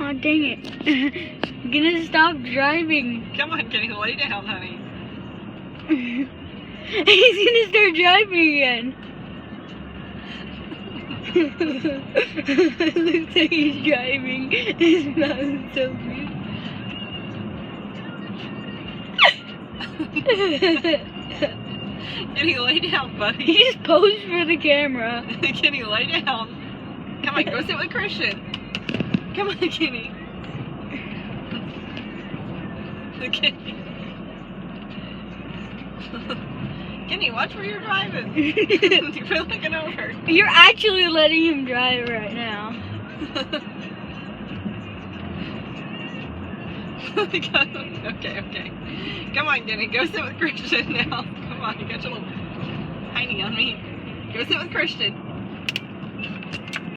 Oh, dang it. I'm gonna stop driving. Come on, Kenny, lay down, honey. He's gonna start driving again. Looks like he's driving. His mouth is so cute. Kenny, lay down, buddy. He just posed for the camera. Kenny, lay down. Come on, go sit with Christian. Come on, Kenny. Kenny. Kenny, watch where you're driving. You're looking over. You're actually letting him drive right now. Okay. Come on, Kenny, go sit with Christian now. Come on, you got your little tiny on me. Go sit with Christian.